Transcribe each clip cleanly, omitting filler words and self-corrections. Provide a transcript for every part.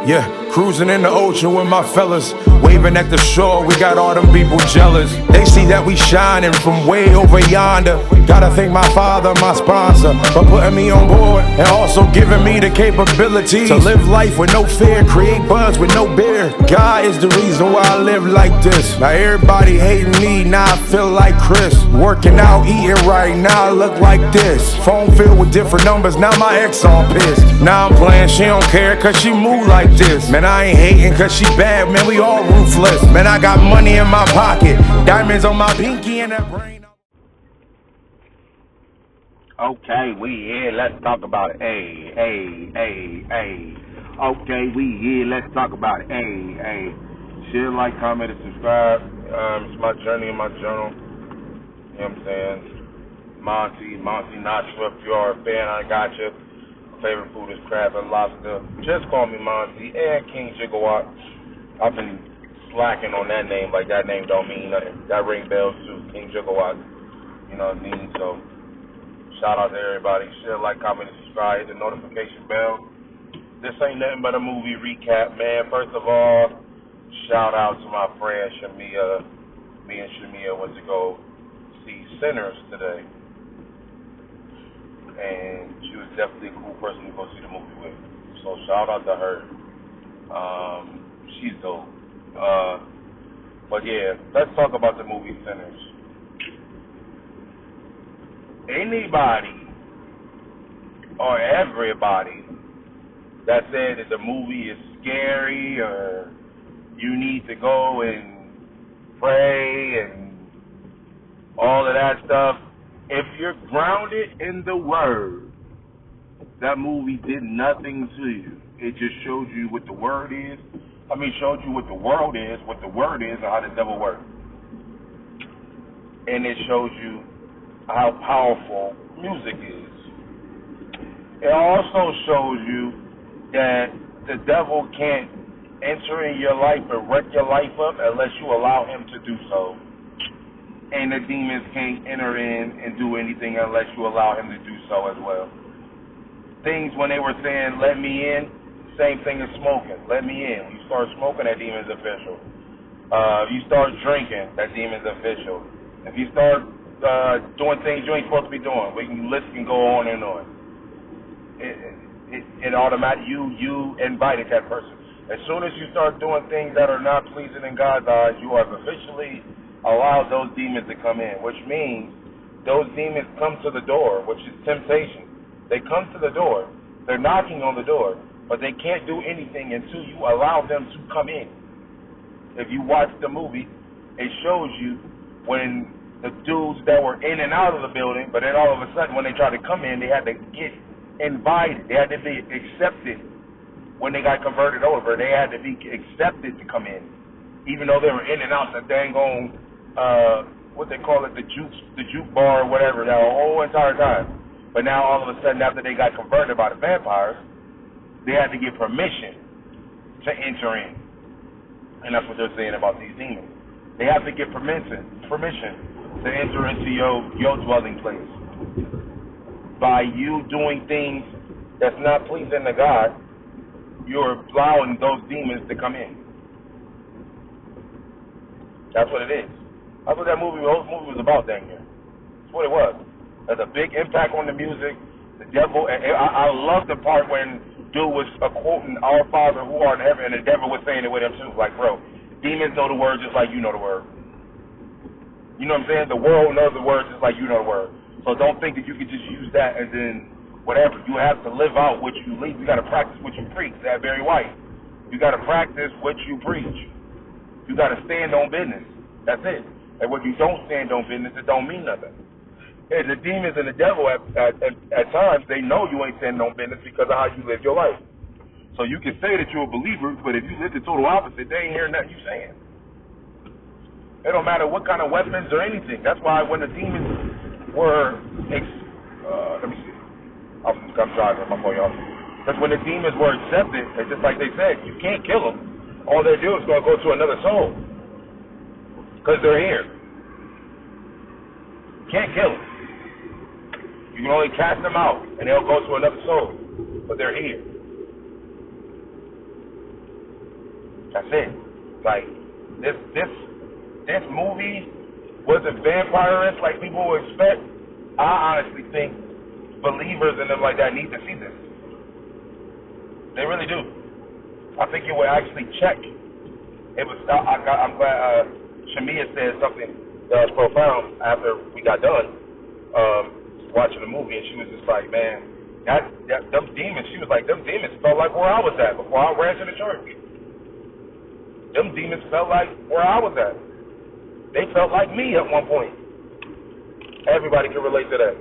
Yeah, cruising in the ocean with my fellas, waving at the shore, we got all them people jealous. They see that we shining from way over yonder. Gotta thank my father, my sponsor, for putting me on board and also giving me the capability to live life with no fear, create buzz with no beer. God is the reason why I live like this. Now everybody hating me, now I feel like Chris. Working out, eating right, now I look like this. Phone filled with different numbers, now my ex all pissed. Now I'm playing, she don't care cause she move like this. Man, I ain't hating cause she bad, man, we all ruthless. Man, I got money in my pocket, diamonds on my pinky and that brain. Okay, we here, let's talk about it. Hey. Okay, we here, let's talk about it. Hey. Share, like, comment, and subscribe. It's my journey and my journal. You know what I'm saying? Monte, not sure if you are a fan, I got you. Favorite food is crab and lobster. Just call me Monte and King Gigawatt. I've been slacking on that name, like that name don't mean nothing. That ring bells too, King Gigawatt. You know what I mean? So shout out to everybody. Share, like, comment, and subscribe. Hit the notification bell. This ain't nothing but a movie recap, man. First of all, shout out to my friend Shamia. Me and Shamia went to go see Sinners today. And she was definitely a cool person to go see the movie with. So shout out to her. She's dope. But yeah, let's talk about the movie Sinners. Anybody or everybody that said that the movie is scary or you need to go and pray and all of that stuff, if you're grounded in the Word, that movie did nothing to you. It just showed you what the Word is. Showed you what the world is, what the Word is, and how the devil works. And it shows you how powerful music is. It also shows you that the devil can't enter in your life and wreck your life up unless you allow him to do so. And the demons can't enter in and do anything unless you allow him to do so as well. Things when they were saying, let me in, same thing as smoking. Let me in. When you start smoking, that demon's official. If you start drinking, that demon's official. If you start doing things you ain't supposed to be doing, the list can go on and on. It automatically, you invited that person. As soon as you start doing things that are not pleasing in God's eyes, you have officially allowed those demons to come in, which means those demons come to the door, which is temptation. They come to the door. They're knocking on the door, but they can't do anything until you allow them to come in. If you watch the movie, it shows you when the dudes that were in and out of the building, but then all of a sudden when they tried to come in, they had to get invited. They had to be accepted. When they got converted over, they had to be accepted to come in, even though they were in and out the dang on, what they call it, the juke bar or whatever, the whole entire time. But now all of a sudden, after they got converted by the vampires, they had to get permission to enter in. And that's what they're saying about these demons. They have to get permission to enter into your dwelling place. By you doing things that's not pleasing to God, you're allowing those demons to come in. That's what it is. That's what the whole movie was about, dang near. That's what it was. There's a big impact on the music. The devil, and I love the part when dude was quoting Our Father who art in heaven, and the devil was saying it with him too. Like, bro, demons know the word just like you know the word. You know what I'm saying? The world knows the word just like you know the word. So don't think that you can just use that and then whatever. You have to live out what you leave. You got to practice what you preach. That very white. You got to practice what you preach. You got to stand on business. That's it. And when you don't stand on business, it don't mean nothing. And the demons and the devil, at times, they know you ain't standing on business because of how you live your life. So you can say that you're a believer, but if you live the total opposite, they ain't hearing nothing you saying. It don't matter what kind of weapons or anything. That's why when the demons were, let me see. I'm driving my phone, y'all. Because when the demons were accepted, it's just like they said, you can't kill them. All they do is going to go to another soul. Because they're here. Can't kill them. You can only cast them out, and they'll go to another soul. But they're here. That's it. Like this movie wasn't vampire-esque like people would expect. I honestly think believers and them like that need to see this. They really do. I think it would actually check. It was. I'm glad Shamia said something that was profound after we got done watching the movie, and she was just like, "Man, them demons." She was like, "Them demons felt like where I was at before I ran to the church. Them demons felt like where I was at. They felt like me at one point." Everybody can relate to that.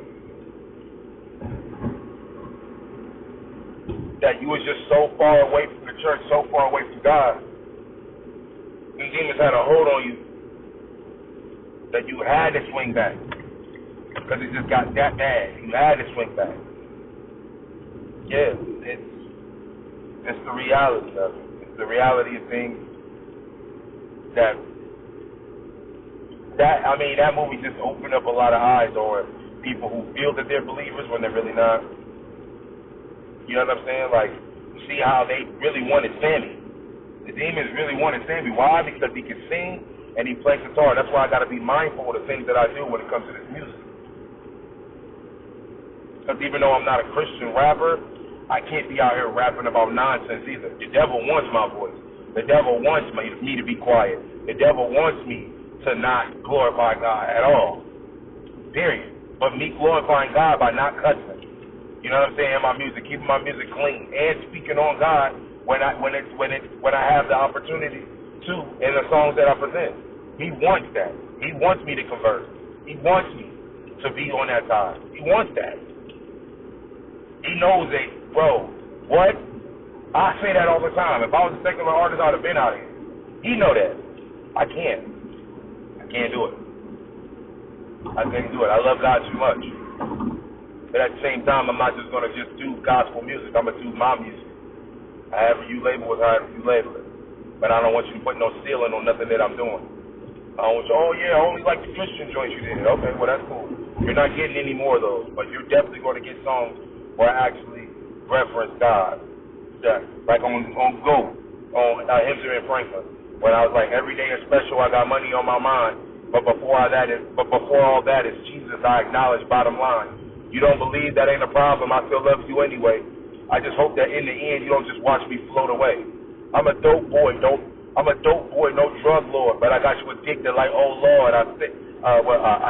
That you was just so far away from the church, so far away from God. These demons had a hold on you that you had to swing back. Because it just got that bad. You had to swing back. Yeah, it's the reality of it. It's the reality of things that movie just opened up a lot of eyes on people who feel that they're believers when they're really not. You know what I'm saying? Like, you see how they really wanted Sammy. The demons really wanted Sammy. Why? Because he can sing and he plays guitar. That's why I got to be mindful of the things that I do when it comes to this music. Because even though I'm not a Christian rapper, I can't be out here rapping about nonsense either. The devil wants my voice. The devil wants me to be quiet. The devil wants me to not glorify God at all. Period. But me glorifying God by not cussing. You know what I'm saying? My music, keeping my music clean, and speaking on God when I have the opportunity to in the songs that I present. He wants that. He wants me to convert. He wants me to be on that side. He wants that. He knows that, bro. What? I say that all the time. If I was a secular artist, I'd have been out here. He know that. I can't do it. I can't do it. I love God too much. But at the same time, I'm not just going to just do gospel music. I'm going to do my music. However you label it, however you label it. But I don't want you to put no ceiling on nothing that I'm doing. I don't want you, oh yeah, I only like the Christian joints you did. Okay, well that's cool. You're not getting any more of those. But you're definitely going to get songs where I actually reference God. Yeah, like on Go, on Hymns and Franklin. When I was like, every day is special, I got money on my mind. But before all that is Jesus, I acknowledge bottom line. You don't believe, that ain't a problem. I still love you anyway. I just hope that in the end you don't just watch me float away. I'm a dope boy, no drug lord, but I got you addicted like, oh Lord. I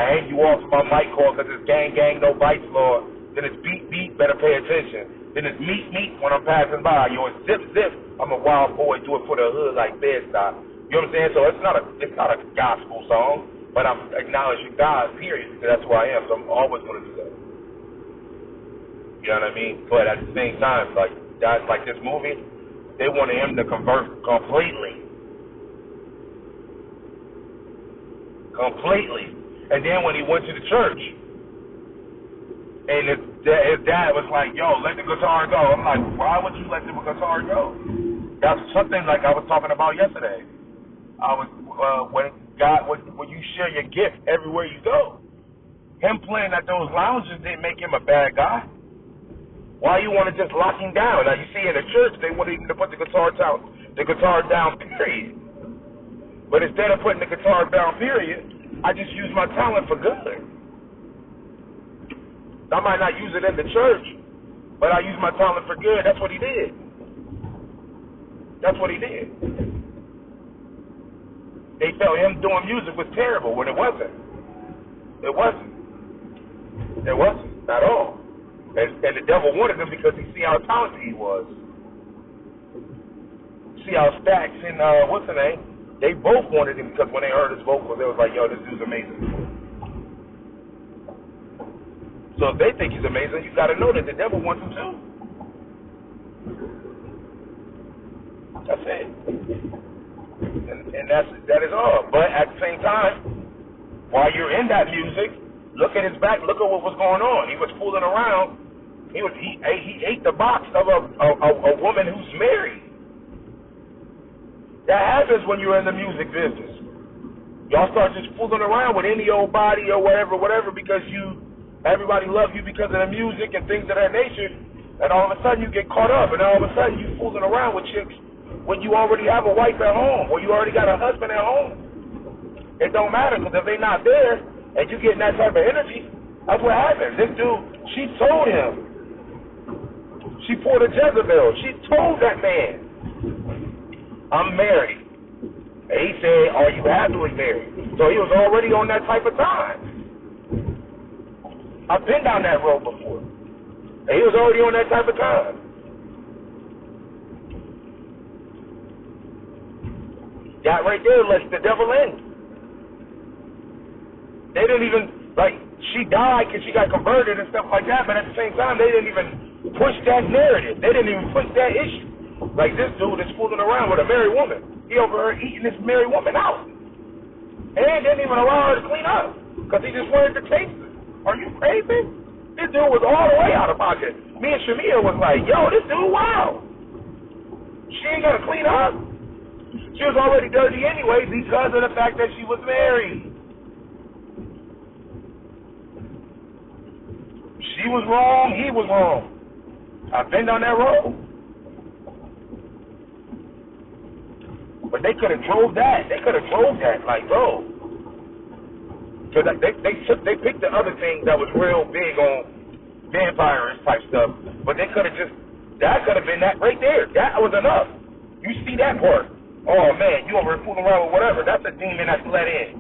hang you off my mic call because it's gang, no bites, Lord. Then it's beat, better pay attention. Then it's meat when I'm passing by. Yo, it's zip. I'm a wild boy, do it for the hood like Bed-Stuy. You know what I'm saying? So it's not a gospel song, but I'm acknowledging God, period, because that's who I am. So I'm always going to do that. You know what I mean? But at the same time, like this movie, they wanted him to convert completely. And then when he went to the church, and his dad was like, yo, let the guitar go. I'm like, why would you let the guitar go? That's something like I was talking about yesterday. When you share your gift everywhere you go. Him playing at those lounges didn't make him a bad guy. Why you want to just lock him down? Now you see in the church they want him to put the guitar down, period. But instead of putting the guitar down, period, I just use my talent for good. I might not use it in the church, but I use my talent for good. That's what he did. They felt him doing music was terrible when it wasn't. It wasn't at all. And the devil wanted him because he see how talented he was. See how Stax and what's the name? They both wanted him because when they heard his vocals, they was like, yo, this dude's amazing. So if they think he's amazing, you got to know that the devil wants him too. That's it. And that is all. But at the same time, while you're in that music, look at his back. Look at what was going on. He was fooling around. He ate the box of a woman who's married. That happens when you're in the music business. Y'all start just fooling around with any old body or whatever because everybody loves you because of the music and things of that nature, and all of a sudden you get caught up, and all of a sudden you fooling around with chicks when you already have a wife at home or you already got a husband at home? It don't matter, because if they're not there and you getting that type of energy, that's what happens. This dude, she told him. She pulled a Jezebel. She told that man, I'm married. And he said, are you happily married? So he was already on that type of time. I've been down that road before. And he was already on that type of time. That right there lets the devil in. They didn't even, like, she died because she got converted and stuff like that, but at the same time, they didn't even push that narrative. They didn't even push that issue. Like, this dude is fooling around with a married woman. He over her eating this married woman out. And didn't even allow her to clean up because he just wanted to taste it. Are you crazy? This dude was all the way out of pocket. Me and Shamia was like, yo, this dude, wow. She ain't got to clean up. She was already dirty anyway because of the fact that she was married. She was wrong, he was wrong. I've been down that road. But they could have drove that. They could have drove that, like, bro. Because they picked the other thing that was real big on vampires type stuff. But they could have that could have been that right there. That was enough. You see that part. Oh, man, you over here fooling around with whatever. That's a demon that's let in.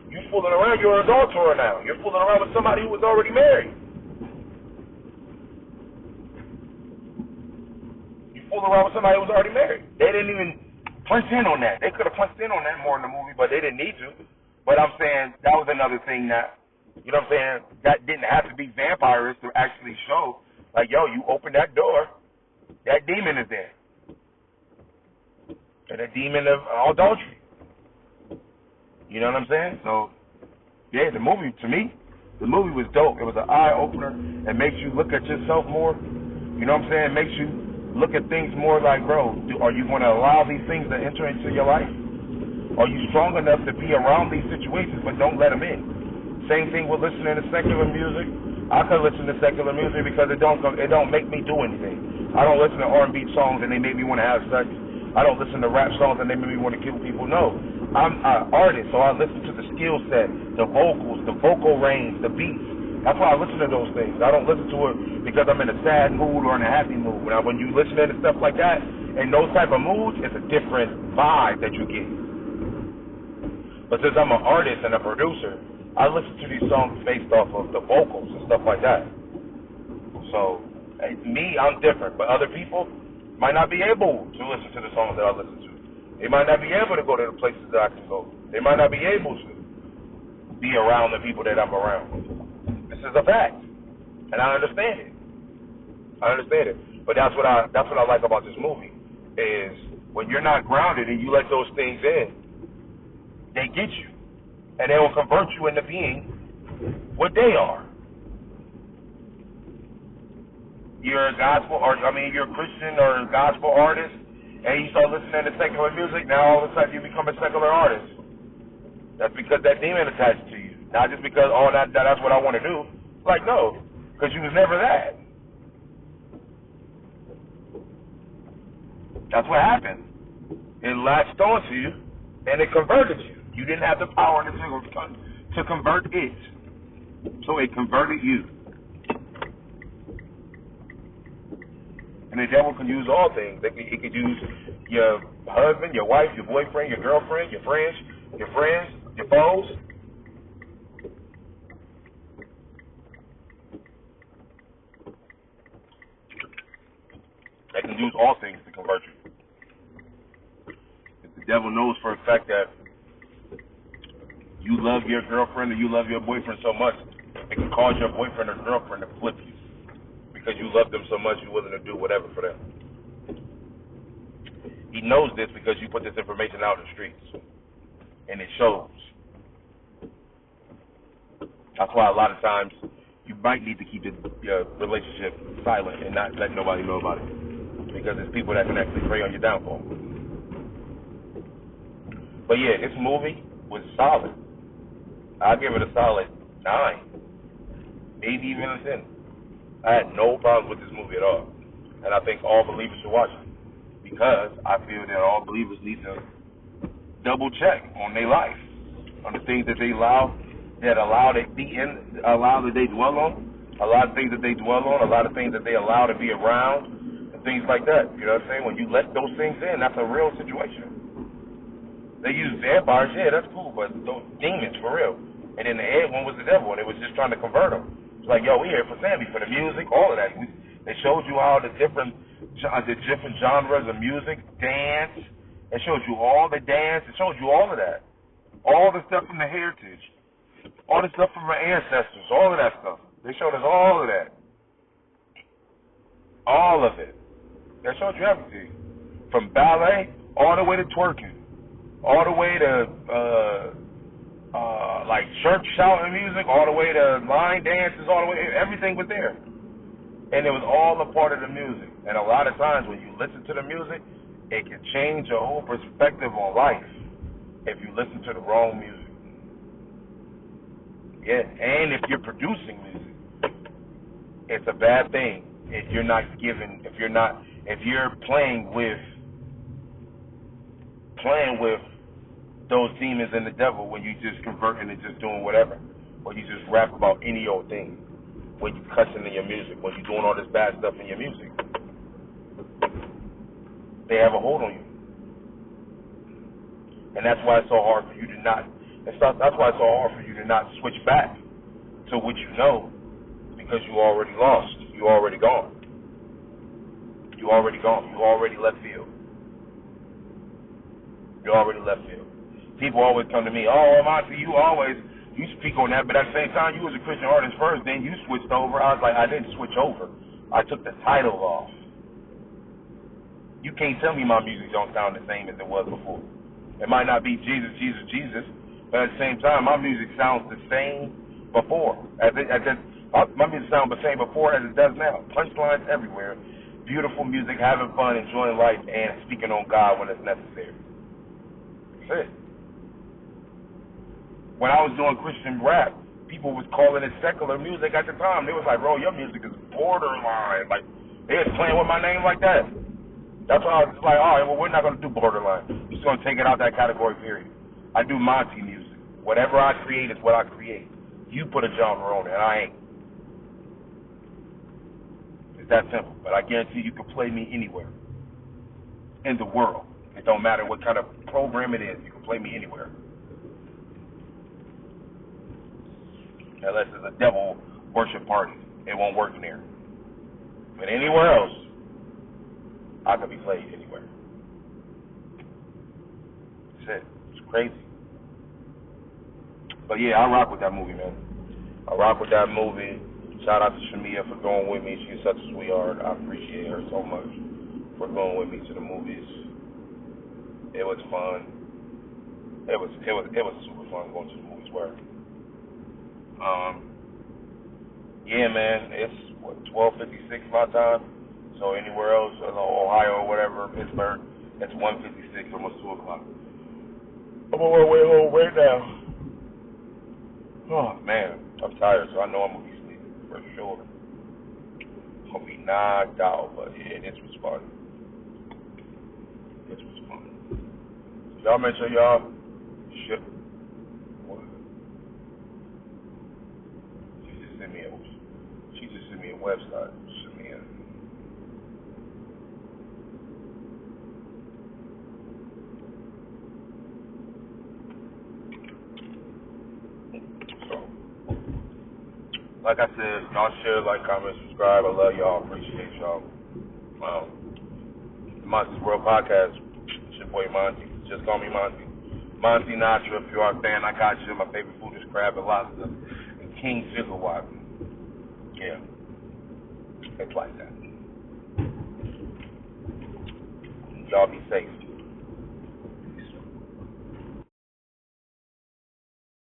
You fooling around, you're an adulterer now. You're fooling around with somebody who was already married. Fooling around with somebody who was already married. They didn't even punch in on that. They could have punched in on that more in the movie, but they didn't need to. But I'm saying that was another thing that, you know what I'm saying, that didn't have to be vampires to actually show, like, yo, you open that door, that demon is there. And a demon of adultery. You know what I'm saying? So, yeah, the movie, to me, the movie was dope. It was an eye-opener. It makes you look at yourself more. You know what I'm saying? It makes you look at things more like, bro, are you going to allow these things to enter into your life? Are you strong enough to be around these situations but don't let them in? Same thing with listening to secular music. I could listen to secular music because it don't make me do anything. I don't listen to R&B songs and they make me want to have sex. I don't listen to rap songs and they make me want to kill people. No, I'm an artist, so I listen to the skill set, the vocals, the vocal range, the beats. That's why I listen to those things. I don't listen to it because I'm in a sad mood or in a happy mood. Now, when you listen to stuff like that, in those type of moods, it's a different vibe that you get. But since I'm an artist and a producer, I listen to these songs based off of the vocals and stuff like that. So, me, I'm different. But other people might not be able to listen to the songs that I listen to. They might not be able to go to the places that I can go. They might not be able to be around the people that I'm around. This is a fact, and I understand it. But that's what I like about this movie is when you're not grounded and you let those things in, they get you, and they will convert you into being what they are. You're a you're a Christian or a gospel artist, and you start listening to secular music. Now all of a sudden you become a secular artist. That's because that demon attached to you. Not just because, that's what I want to do. Like, no, because you was never that. That's what happened. It latched onto you, and it converted you. You didn't have the power to convert it. So it converted you. And the devil can use all things. He could use your husband, your wife, your boyfriend, your girlfriend, your friends, your foes. They can use all things to convert you. If the devil knows for a fact that you love your girlfriend or you love your boyfriend so much, it can cause your boyfriend or girlfriend to flip you because you love them so much you're willing to do whatever for them. He knows this because you put this information out in the streets, and it shows. That's why a lot of times you might need to keep your relationship silent and not let nobody know about it. Because there's people that can actually prey on your downfall. But yeah, this movie was solid. I'll give it a solid 9. Maybe even a 10. I had no problems with this movie at all. And I think all believers should watch it. because I feel that all believers need to double check on their life, on the things that they allow that they dwell on, a lot of things that they dwell on, a lot of things that they allow to be around, and things like that. You know what I'm saying? When you let those things in, that's a real situation. They use vampires, yeah, that's cool, but those demons for real. And then the head one was the devil, and it was just trying to convert them. It's like, yo, we here for Sammy, for the music, all of that. They showed you how the different genres of music, dance. It showed you all the dance. It showed you all of that. All the stuff from the heritage. All the stuff from our ancestors. All of that stuff. They showed us all of that. All of it. They showed you everything. From ballet all the way to twerking. All the way to like church shouting music, all the way to line dances, all the way, everything was there. And it was all a part of the music. And a lot of times when you listen to the music, it can change your whole perspective on life if you listen to the wrong music. Yeah, and if you're producing music, it's a bad thing if you're playing with those demons and the devil when you just converting and just doing whatever, or you just rap about any old thing, when you cussing in your music, when you doing all this bad stuff in your music. They have a hold on you, and that's why it's so hard for you to not. That's why it's so hard for you to not switch back to what you know, because you already lost. You already gone. You already gone. You already left field. You already left field. People always come to me, oh, Monte, you speak on that, but at the same time, you was a Christian artist first, then you switched over. I was like, I didn't switch over. I took the title off. You can't tell me my music don't sound the same as it was before. It might not be Jesus, Jesus, Jesus, but at the same time, my music sounds the same before. My music sounds the same before as it does now. Punchlines everywhere. Beautiful music, having fun, enjoying life, and speaking on God when it's necessary. That's it. When I was doing Christian rap, people was calling it secular music at the time. They was like, bro, your music is borderline. Like, they was playing with my name like that. That's why I was like, all right, well, we're not going to do borderline. We're just going to take it out that category, period. I do Monte music. Whatever I create is what I create. You put a genre on it, and I ain't. It's that simple. But I guarantee you can play me anywhere in the world. It don't matter what kind of program it is. You can play me anywhere. Unless it's a devil worship party. It won't work in there. But anywhere else, I can be played anywhere. That's it. It's crazy. But yeah, I rock with that movie, man. I rock with that movie. Shout out to Shamia for going with me. She's such a sweetheart. I appreciate her so much for going with me to the movies. It was fun. It was super fun going to the movies. Where yeah, man, it's 12:56 my time. So anywhere else, Ohio or whatever, Pittsburgh, it's 1:56, almost 2 o'clock. I'm on my way home right now. Oh man, I'm tired, so I know I'm gonna be sleeping for sure. I'm gonna be knocked out, but yeah, this was fun. This was fun. Y'all make sure y'all shit. She just sent me a website. Send me a. So, like I said, y'all share, like, comment, subscribe. I love y'all. Appreciate y'all. Monte's World Podcast. It's your boy Monte. Just call me Monte. Monte Natra. If you are a fan, I got you. My favorite food is crab and lobster and king sugar water. Yeah. It's like that. Y'all be safe.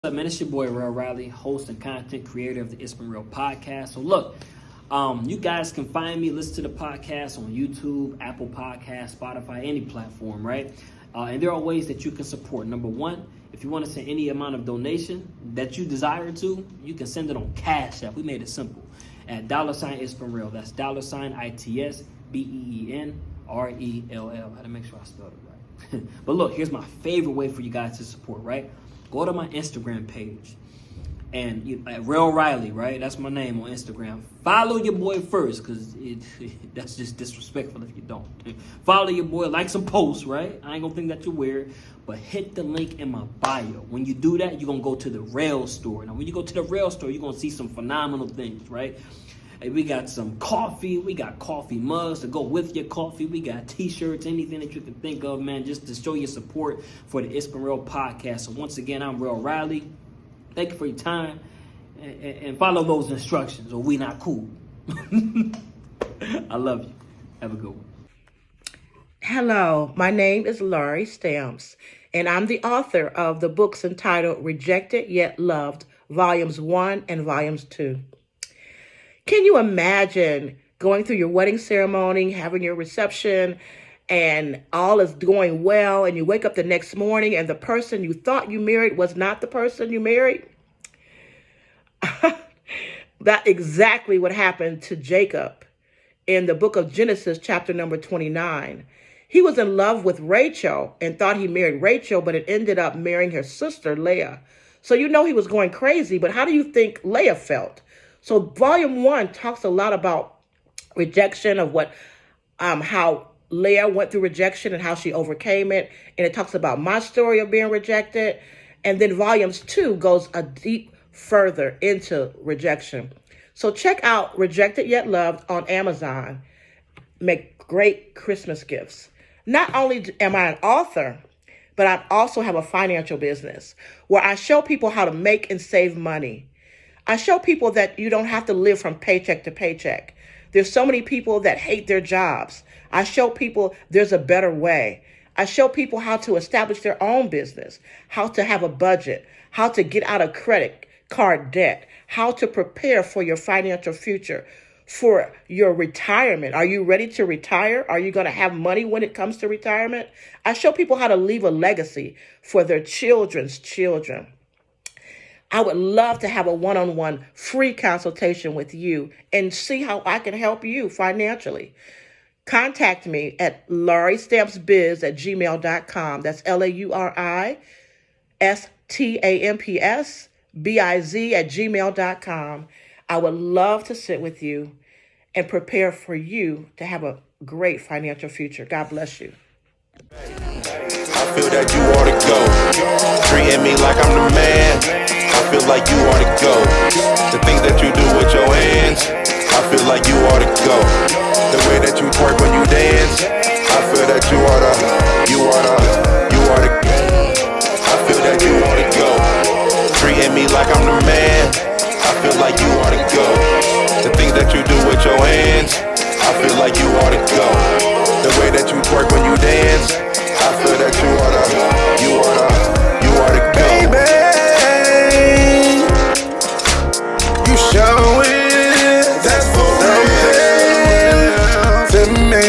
What's up, man? It's your boy, Real Riley, host and content creator of the It's Been Real podcast. So look, you guys can find me, listen to the podcast on YouTube, Apple Podcasts, Spotify, any platform, right? And there are ways that you can support. Number one, if you want to send any amount of donation that you desire to, you can send it on Cash App. We made it simple. At $It's Been Real. That's $ITSBEEN RELL. I had to make sure I spelled it right. But look, here's my favorite way for you guys to support, right? Go to my Instagram page. And Real Riley, right? That's my name on Instagram. Follow your boy first, because that's just disrespectful if you don't. Follow your boy, like some posts, right? I ain't gonna think that you're weird, but hit the link in my bio. When you do that, you're gonna go to the Rail store. Now, when you go to the Rail store, you're gonna see some phenomenal things, right? Hey, we got some coffee. We got coffee mugs to go with your coffee. We got t-shirts, anything that you can think of, man, just to show your support for the It's Been Real podcast. So once again, I'm Real Riley. Thank you for your time, and follow those instructions, or we not cool. I love you. Have a good one. Hello, my name is Laurie Stamps, and I'm the author of the books entitled Rejected Yet Loved, Volumes 1 and Volumes 2. Can you imagine going through your wedding ceremony, having your reception, and all is going well, and you wake up the next morning and the person you thought you married was not the person you married? That's exactly what happened to Jacob in the book of Genesis, chapter number 29. He was in love with Rachel and thought he married Rachel, but it ended up marrying her sister, Leah. So you know he was going crazy, but how do you think Leah felt? So volume 1 talks a lot about rejection, of how Leah went through rejection and how she overcame it. And it talks about my story of being rejected. And then volumes 2 goes a deep further into rejection. So check out Rejected Yet Loved on Amazon. Make great Christmas gifts. Not only am I an author, but I also have a financial business where I show people how to make and save money. I show people that you don't have to live from paycheck to paycheck. There's so many people that hate their jobs. I show people there's a better way. I show people how to establish their own business, how to have a budget, how to get out of credit card debt, how to prepare for your financial future, for your retirement. Are you ready to retire? Are you going to have money when it comes to retirement? I show people how to leave a legacy for their children's children. I would love to have a one-on-one free consultation with you and see how I can help you financially. Contact me at lauriestampsbiz@gmail.com. That's LauristampsBiz@gmail.com. I would love to sit with you and prepare for you to have a great financial future. God bless you. I feel that you ought to go. Treating me like I'm the man. I feel like you ought to go. The things that you do with your hands, I feel like you ought to go. The way that you twerk when you dance, I feel that you ought to. I feel that you ought to go. Treating me like I'm the man, I feel like you ought to go. The things that you do with your hands, I feel like you ought to go. The way that you twerk when you dance, I feel that you ought to go. Baby, you show it, that's for real. To me.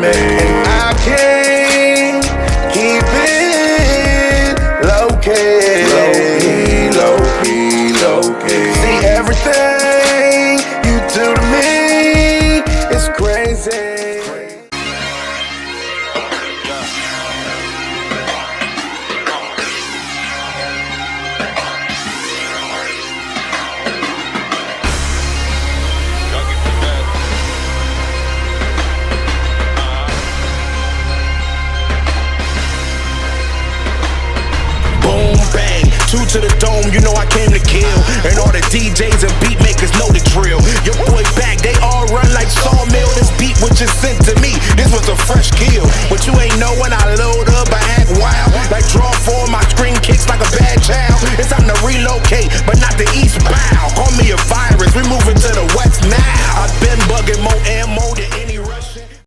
And I can't keep it low-key. See, everything you do to me is crazy. Two to the dome, you know I came to kill. And all the DJs and beat makers know the drill. Your boy back, they all run like sawmill. This beat was just sent to me, this was a fresh kill. But you ain't know when I load up, I act wild. Like draw four, my screen kicks like a bad child. It's time to relocate, but